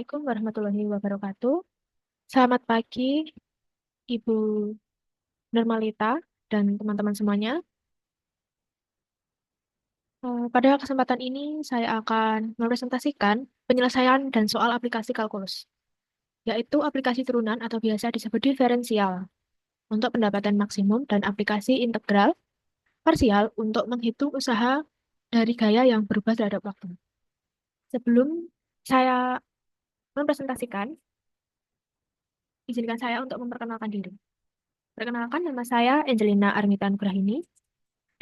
Assalamualaikum warahmatullahi wabarakatuh. Selamat pagi, Ibu Normalita dan teman-teman semuanya. Pada kesempatan ini, saya akan mempresentasikan penyelesaian dan soal aplikasi kalkulus, yaitu aplikasi turunan atau biasa disebut diferensial untuk pendapatan maksimum dan aplikasi integral parsial untuk menghitung usaha dari gaya yang berubah terhadap waktu. Sebelum saya mempresentasikan, izinkan saya untuk memperkenalkan diri. Perkenalkan, nama saya Angelina Armita Nugrahini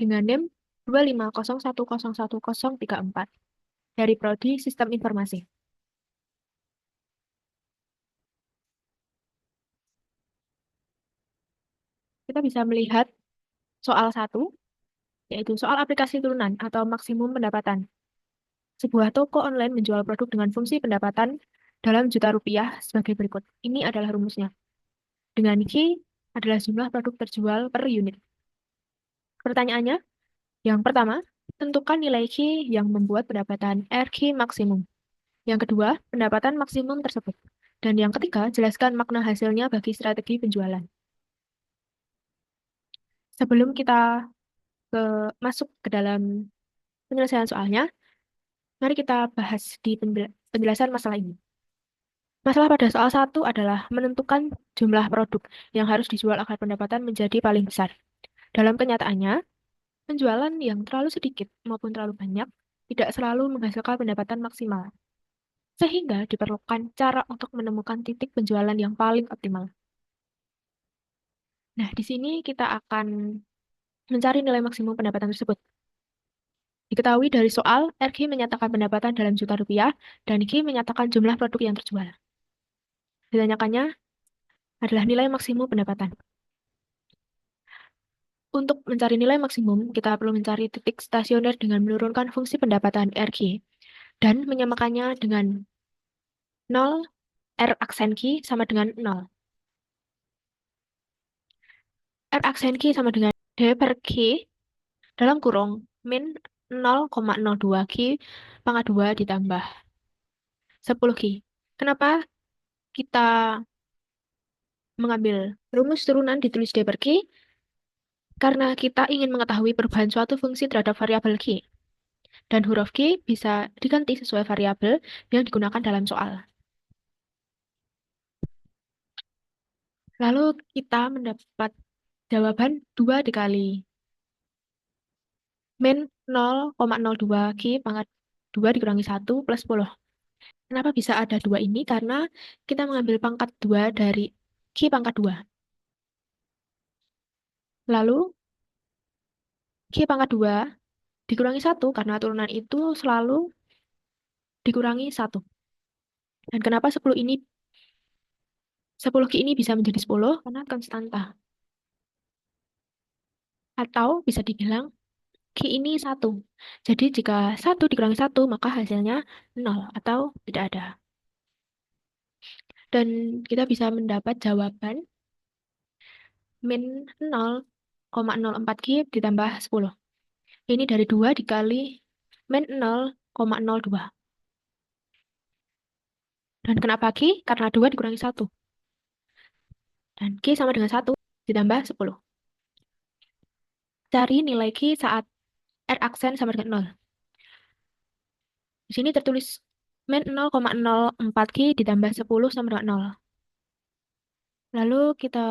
dengan NIM 250101034 dari Prodi Sistem Informasi. Kita bisa melihat soal 1, yaitu soal aplikasi turunan atau maksimum pendapatan. Sebuah toko online menjual produk dengan fungsi pendapatan dalam juta rupiah sebagai berikut. Ini adalah rumusnya. Dengan Q adalah jumlah produk terjual per unit. Pertanyaannya, yang pertama, tentukan nilai Q yang membuat pendapatan RQ maksimum. Yang kedua, pendapatan maksimum tersebut. Dan yang ketiga, jelaskan makna hasilnya bagi strategi penjualan. Sebelum kita masuk ke dalam penyelesaian soalnya, mari kita bahas di penjelasan masalah ini. Masalah pada soal 1 adalah menentukan jumlah produk yang harus dijual agar pendapatan menjadi paling besar. Dalam kenyataannya, penjualan yang terlalu sedikit maupun terlalu banyak tidak selalu menghasilkan pendapatan maksimal. Sehingga diperlukan cara untuk menemukan titik penjualan yang paling optimal. Nah, di sini kita akan mencari nilai maksimum pendapatan tersebut. Diketahui dari soal, RG menyatakan pendapatan dalam juta rupiah, dan G menyatakan jumlah produk yang terjual. Ditanyakannya adalah nilai maksimum pendapatan. Untuk mencari nilai maksimum, kita perlu mencari titik stasioner dengan menurunkan fungsi pendapatan RG, dan menyamakannya dengan 0, R aksen Q sama dengan 0. R aksen Q sama dengan D per Q dalam kurung min 0,02 Q pangkat 2 ditambah 10 Q. Kenapa kita mengambil rumus turunan ditulis D per Q? Karena kita ingin mengetahui perubahan suatu fungsi terhadap variabel Q. Dan huruf Q bisa diganti sesuai variabel yang digunakan dalam soal. Lalu kita mendapat jawaban 2 dikali min 0,02 Q pangkat 2 dikurangi 1 plus 10. Kenapa bisa ada 2 ini? Karena kita mengambil pangkat 2 dari Q pangkat 2. Lalu Q pangkat 2 dikurangi 1 karena turunan itu selalu dikurangi 1. Dan kenapa 10 Q ini bisa menjadi 10? Karena konstanta. Atau bisa dibilang Q ini 1. Jadi jika 1 dikurangi 1, maka hasilnya 0 atau tidak ada. Dan kita bisa mendapat jawaban min 0,04 Q ditambah 10. Ini dari 2 dikali min 0,02. Dan kenapa Q? Karena 2 dikurangi 1. Dan Q sama dengan 1 ditambah 10. Cari nilai Q saat R aksen sama dengan 0. Di sini tertulis min 0,04 Q ditambah 10 sama dengan 0. Lalu kita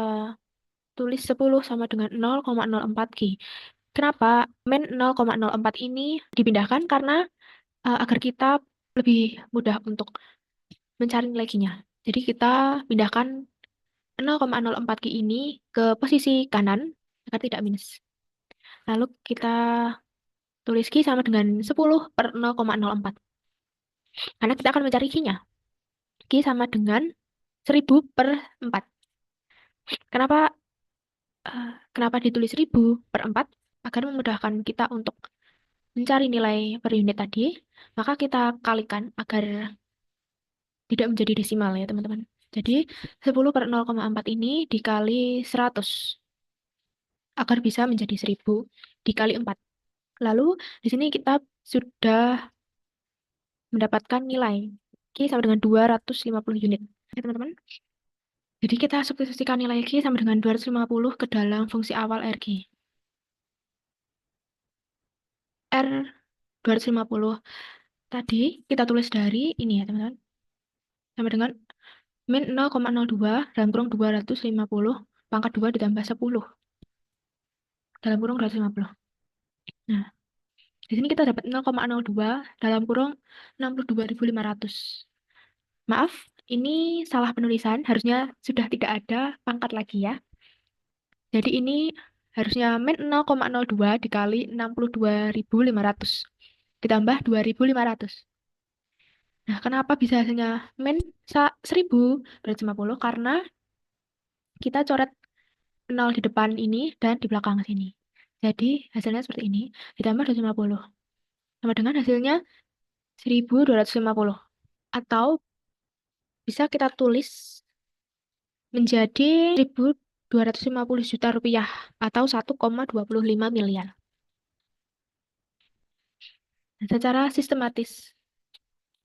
tulis 10 sama dengan 0,04 Q. Kenapa min 0,04 ini dipindahkan? Karena agar kita lebih mudah untuk mencari nilai Q-nya. Jadi kita pindahkan 0,04 Q ini ke posisi kanan agar tidak minus. Lalu kita tulis Q sama dengan 10 per 0,04. Karena kita akan mencari Q-nya. Q sama dengan 1000 per 4. Kenapa kenapa ditulis 1000 per 4? Agar memudahkan kita untuk mencari nilai per unit tadi, maka kita kalikan agar tidak menjadi desimal ya teman-teman. Jadi 10 per 0,4 ini dikali 100 agar bisa menjadi 1000 dikali 4. Lalu di sini kita sudah mendapatkan nilai Q sama dengan 250 unit. Oke, teman-teman. Jadi kita substitusikan nilai Q sama dengan 250 ke dalam fungsi awal RQ. R 250 tadi kita tulis dari ini ya, teman-teman. Sama dengan min 0,02 dalam kurung 250 pangkat 2 ditambah 10 dalam kurung 250. Nah, di sini kita dapat 0,02 dalam kurung 62.500. Maaf, ini salah penulisan. Harusnya sudah tidak ada pangkat lagi ya. Jadi ini harusnya min 0,02 dikali 62.500 ditambah 2.500. Nah, kenapa bisa hasilnya min 1.250? Karena kita coret 0 di depan ini dan di belakang sini. Jadi hasilnya seperti ini, ditambah 250. Sama dengan hasilnya 1.250. Atau bisa kita tulis menjadi 1.250 juta rupiah atau 1,25 miliar. Dan secara sistematis,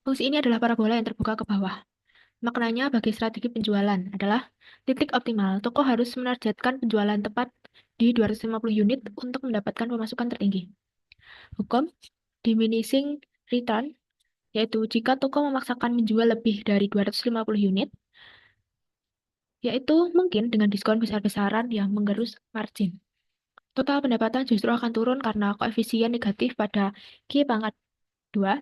fungsi ini adalah parabola yang terbuka ke bawah. Maknanya bagi strategi penjualan adalah titik optimal. Toko harus menargetkan penjualan tepat di 250 unit untuk mendapatkan pemasukan tertinggi. Hukum diminishing return, yaitu jika toko memaksakan menjual lebih dari 250 unit, yaitu mungkin dengan diskon besar-besaran yang menggerus margin. Total pendapatan justru akan turun karena koefisien negatif pada Q pangkat 2.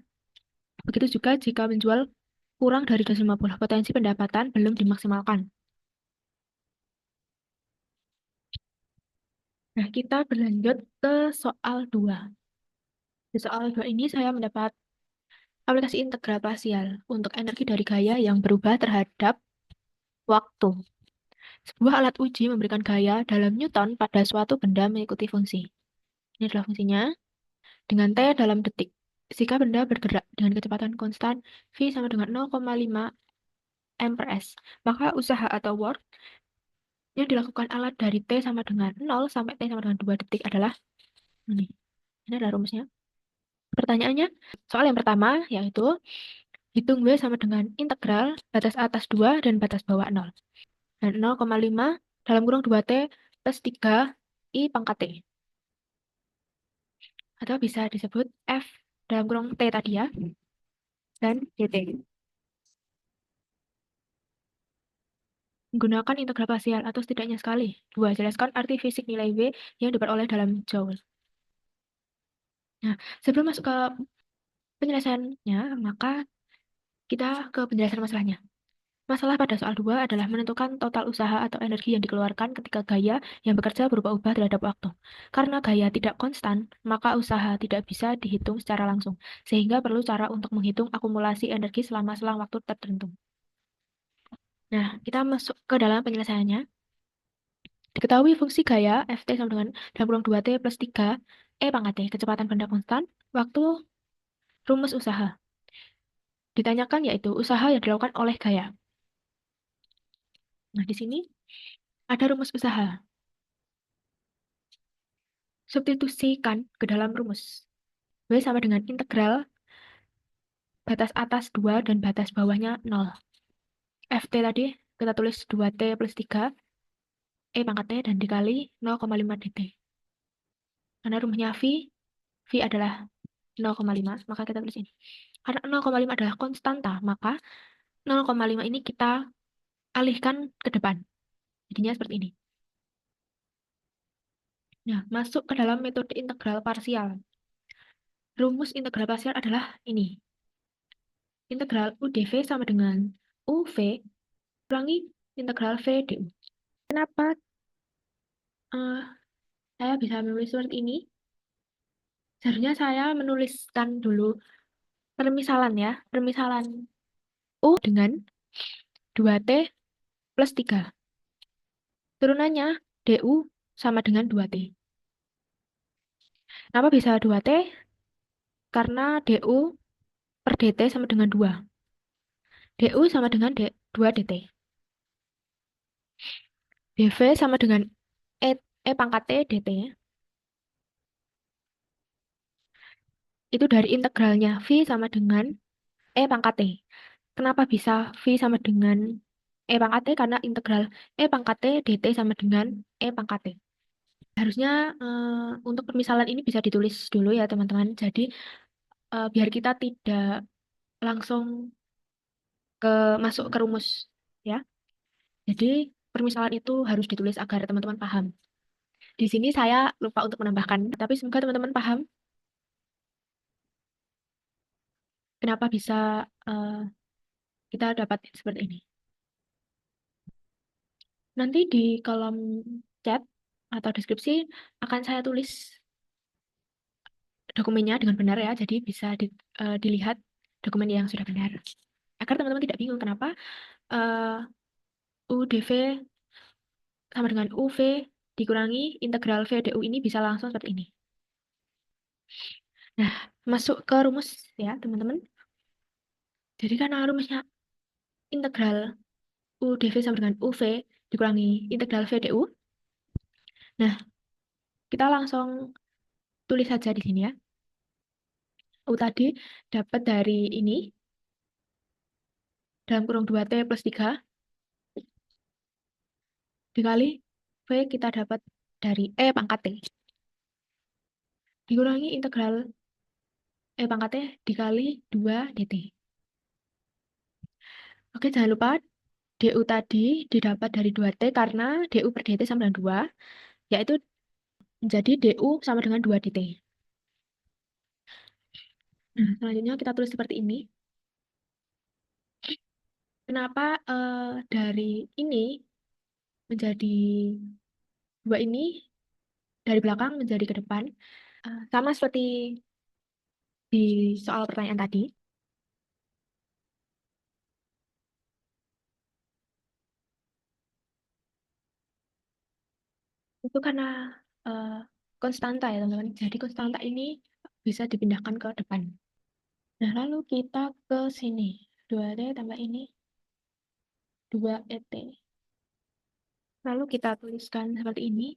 Begitu juga jika menjual kurang dari 250, potensi pendapatan belum dimaksimalkan. Nah, kita berlanjut ke soal 2. Di soal 2 ini saya mendapat aplikasi integral parsial untuk energi dari gaya yang berubah terhadap waktu. Sebuah alat uji memberikan gaya dalam Newton pada suatu benda mengikuti fungsi. Ini adalah fungsinya dengan T dalam detik. Jika benda bergerak dengan kecepatan konstan V sama dengan 0,5 m per s, maka usaha atau work yang dilakukan alat dari T sama dengan 0 sampai T sama dengan 2 detik adalah ini. Ini adalah rumusnya. Pertanyaannya, soal yang pertama yaitu hitung W sama dengan integral batas atas 2 dan batas bawah 0. Dan 0,5 dalam kurung 2T plus 3 I pangkat T. Atau bisa disebut F dalam kurung T tadi ya, dan dt. Menggunakan integral parsial atau setidaknya sekali. 2. Jelaskan arti fisik nilai W yang diperoleh dalam Joule. Nah, sebelum masuk ke penyelesaiannya, maka kita ke penjelasan masalahnya. Masalah pada soal 2 adalah menentukan total usaha atau energi yang dikeluarkan ketika gaya yang bekerja berubah-ubah terhadap waktu. Karena gaya tidak konstan, maka usaha tidak bisa dihitung secara langsung, sehingga perlu cara untuk menghitung akumulasi energi selama selang waktu tertentu. Nah, kita masuk ke dalam penyelesaiannya. Diketahui fungsi gaya Ft sama dengan dalam kurung 2T plus 3 E pangkat T, kecepatan benda konstan, waktu rumus usaha. Ditanyakan yaitu usaha yang dilakukan oleh gaya. Nah, di sini ada rumus usaha. Substitusikan ke dalam rumus. W sama dengan integral batas atas 2 dan batas bawahnya 0. Ft tadi kita tulis 2T plus 3 E pangkat T dan dikali 0,5 dt. Karena rumusnya V adalah 0,5, maka kita tulis ini. Karena 0,5 adalah konstanta, maka 0,5 ini kita alihkan ke depan. Jadinya seperti ini. Nah, masuk ke dalam metode integral parsial. Rumus integral parsial adalah ini. Integral UdV sama dengan UV kurangi integral V du. Kenapa saya bisa menulis seperti ini? Seharusnya saya menuliskan dulu permisalan ya. Permisalan U dengan 2T plus 3. Turunannya DU sama dengan 2T. Kenapa bisa 2T? Karena DU per DT sama dengan 2. DU sama dengan 2 DT. DV sama dengan E pangkat T DT. Itu dari integralnya V sama dengan E pangkat T. Kenapa bisa V sama dengan E pangkat T? Karena integral E pangkat T dt sama dengan E pangkat T. Harusnya untuk permisalan ini bisa ditulis dulu ya teman-teman. Jadi biar kita tidak langsung ke masuk ke rumus ya. Jadi permisalan itu harus ditulis agar teman-teman paham. Di sini saya lupa untuk menambahkan, tapi semoga teman-teman paham kenapa bisa kita dapat seperti ini. Nanti di kolom chat atau deskripsi akan saya tulis dokumennya dengan benar ya, jadi bisa dilihat dokumen yang sudah benar. Agar teman-teman tidak bingung kenapa UDV sama dengan UV dikurangi integral V DU ini bisa langsung seperti ini. Nah, masuk ke rumus ya teman-teman. Jadi karena rumusnya integral UDV sama dengan UV dikurangi integral V DU. Nah, kita langsung tulis saja di sini ya. U tadi dapat dari ini dalam kurung 2T plus 3 dikali V kita dapat dari E pangkat T. Dikurangi integral E pangkat T dikali 2 dt. Oke, jangan lupa DU tadi didapat dari 2T karena DU per dt sama dengan 2, yaitu menjadi DU sama dengan 2 dt. Nah, selanjutnya kita tulis seperti ini. Kenapa dari ini menjadi 2 ini dari belakang menjadi ke depan? Sama seperti di soal pertanyaan tadi. Itu karena uh, konstanta ya teman-teman. Jadi konstanta ini bisa dipindahkan ke depan. Nah, lalu kita ke sini. 2T tambah ini 2ET. Lalu kita tuliskan seperti ini.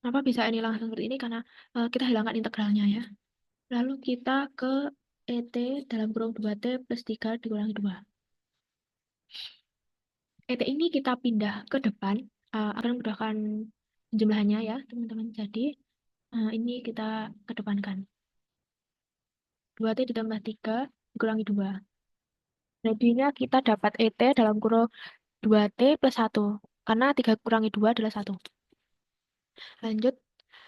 Kenapa bisa ini langsung seperti ini? Karena kita hilangkan integralnya ya. Lalu kita ke ET dalam kurung 2T plus 3 dikurangi 2. ET ini kita pindah ke depan. Akan memudahkan jumlahnya ya teman-teman. Jadi ini kita kedepankan. 2T ditambah 3 dikurangi 2. Jadinya kita dapat ET dalam kurung 2T plus 1. Karena 3 kurangi 2 adalah 1. Lanjut,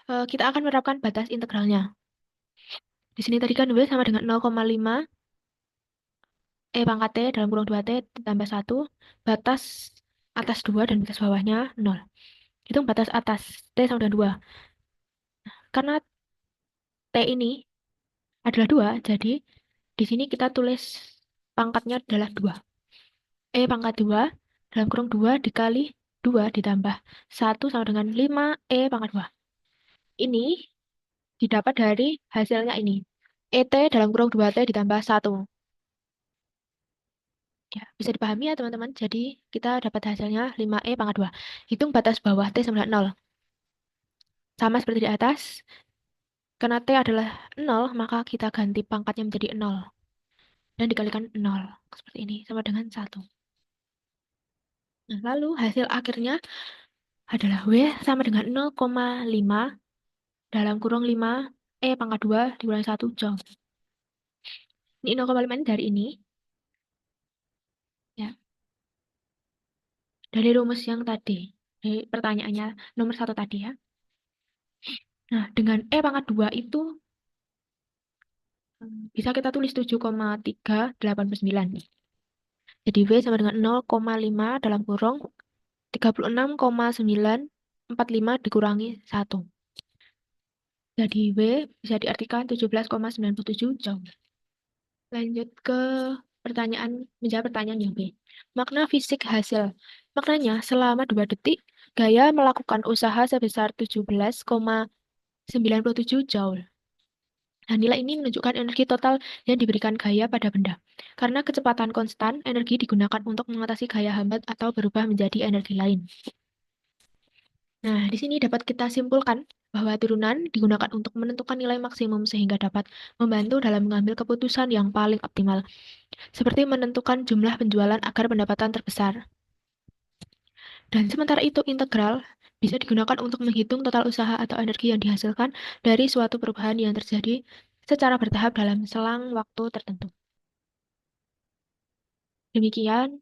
kita akan menerapkan batas integralnya. Di sini tadi kan W sama dengan 0,5 E pangkat T dalam kurung 2T ditambah 1. Batas atas 2 dan batas bawahnya 0. Hitung batas atas T sama dengan 2. Karena T ini adalah 2, jadi di sini kita tulis pangkatnya adalah 2. E pangkat 2 dalam kurung 2 dikali 2 ditambah 1 sama dengan 5 E pangkat 2. Ini didapat dari hasilnya ini. ET dalam kurung 2T ditambah 1. Ya, bisa dipahami ya teman-teman. Jadi kita dapat hasilnya 5E pangkat 2. Hitung batas bawah T sama dengan 0. Sama seperti di atas. Karena T adalah 0, maka kita ganti pangkatnya menjadi 0. Dan dikalikan 0. Seperti ini, sama dengan 1. Nah, lalu hasil akhirnya adalah W sama dengan 0,5 dalam kurung 5 E pangkat 2 dikurangi 1 Joule. Ini 0,5 ini dari ini. Ya. Dari rumus yang tadi. Dari pertanyaannya nomor 1 tadi ya. Nah, dengan E pangkat 2 itu bisa kita tulis 7,389. Jadi W sama dengan 0,5 dalam kurung 36,945 dikurangi 1. Jadi W bisa diartikan 17,97 Joule. Lanjut ke menjawab pertanyaan yang B. Makna fisik hasil. Maknanya, selama 2 detik, Gaya melakukan usaha sebesar 17,97 Joule. Nah, nilai ini menunjukkan energi total yang diberikan Gaya pada benda. Karena kecepatan konstan, energi digunakan untuk mengatasi gaya hambat atau berubah menjadi energi lain. Nah, di sini dapat kita simpulkan bahwa turunan digunakan untuk menentukan nilai maksimum sehingga dapat membantu dalam mengambil keputusan yang paling optimal, seperti menentukan jumlah penjualan agar pendapatan terbesar. Dan sementara itu integral bisa digunakan untuk menghitung total usaha atau energi yang dihasilkan dari suatu perubahan yang terjadi secara bertahap dalam selang waktu tertentu. Demikian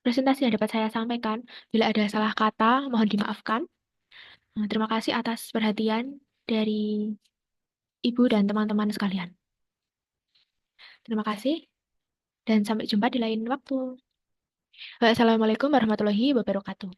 presentasi yang dapat saya sampaikan. Bila ada salah kata, mohon dimaafkan. Terima kasih atas perhatian dari Ibu dan teman-teman sekalian. Terima kasih dan sampai jumpa di lain waktu. Wassalamualaikum warahmatullahi wabarakatuh.